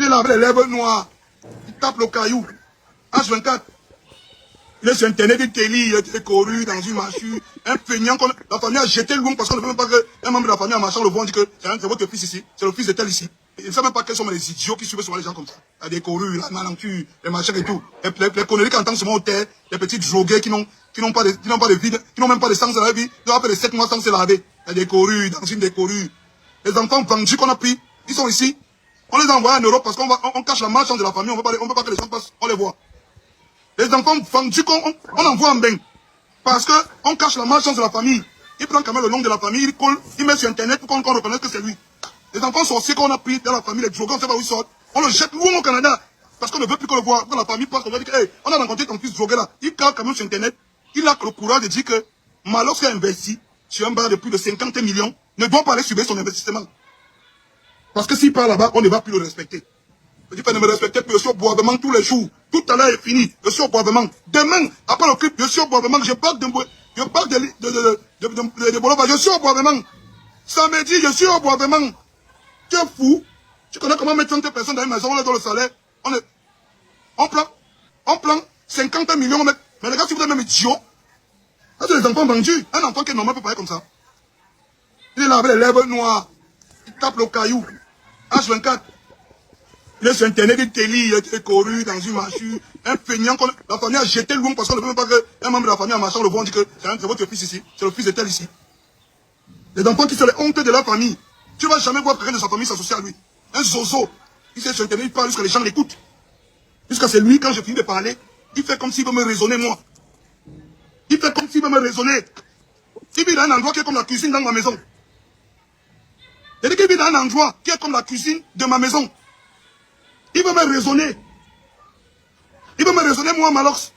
est là avec les lèvres noires. Il tape le caillou. H24. Il est sur Internet, il télit, il est couru dans une machine. Un feignant, la famille a jeté le long parce qu'on ne veut même pas qu'un membre de la famille en marchant le voit, on dit que c'est votre fils ici, c'est le fils de tel ici. Il ne sait même pas quels sont les idiots qui suivent souvent les gens comme ça. Il y a des corus, la malenture, les machins et tout. Les conneries qui entendent seulement au terre, les petits drogués qui n'ont pas de vie, qui n'ont même pas de sang dans la vie, qui ont après 7 mois sans se laver. Il y a des corus, dans une des corus. Les enfants vendus qu'on a pris, ils sont ici. On les envoie en Europe parce qu'on cache la malchance de la famille, on ne peut pas que les gens passent, on les voit. Les enfants vendus qu'on envoie en bain. Parce qu'on cache la malchance de la famille. Il prend quand même le nom de la famille, il colle, il met sur Internet pour qu'on reconnaisse que c'est lui. Les enfants sorciers qu'on a pris dans la famille, les drogués, on ne sait pas où ils sortent. On le jette loin au Canada. Parce qu'on ne veut plus qu'on le voit. Quand la famille passe, on va dire que, hey, on a rencontré ton fils drogué là. Il cale quand même sur Internet. Il a le courage de dire que Malox a investi sur un bar de plus de 50 millions, ne doit pas aller subir son investissement. Parce que s'il part là-bas, on ne va plus le respecter. Je dis pas ne me respecter plus, je suis au boisement tous les jours. Tout à l'heure est fini, je suis au boisement. Demain, après le clip, je suis au boisement. Je parle de Bolova, je suis au boisement. Samedi, je suis au boisement. Tu es fou. Tu connais comment mettre 30 personnes dans une maison, on leur donne le salaire. On prend 50 millions, mais les gars, si vous êtes même idiots, c'est des enfants vendus. Un enfant qui est normal peut parler comme ça. Il est là avec les lèvres noires. Il tape le caillou. H24. Il est sur Internet, il télit, il est couru dans une machine. Un feignant, la famille a jeté le long parce qu'on ne veut même pas qu'un membre de la famille en marchant le voit, on dit que c'est votre fils ici, c'est le fils de tel ici. Les enfants qui sont les hontes de leur famille. Tu ne vas jamais voir quelqu'un de sa famille s'associer à lui. Un zozo. Il est sur Internet, il parle jusqu'à les gens l'écoutent. Jusqu'à c'est lui, quand je finis de parler, il fait comme s'il veut me raisonner, moi. Il fait comme s'il veut me raisonner. Il vit dans un endroit qui est comme la cuisine dans ma maison. Il dit qu'il vit dans un endroit qui est comme la cuisine de ma maison. Il veut me raisonner. Il veut me raisonner, moi, Malox.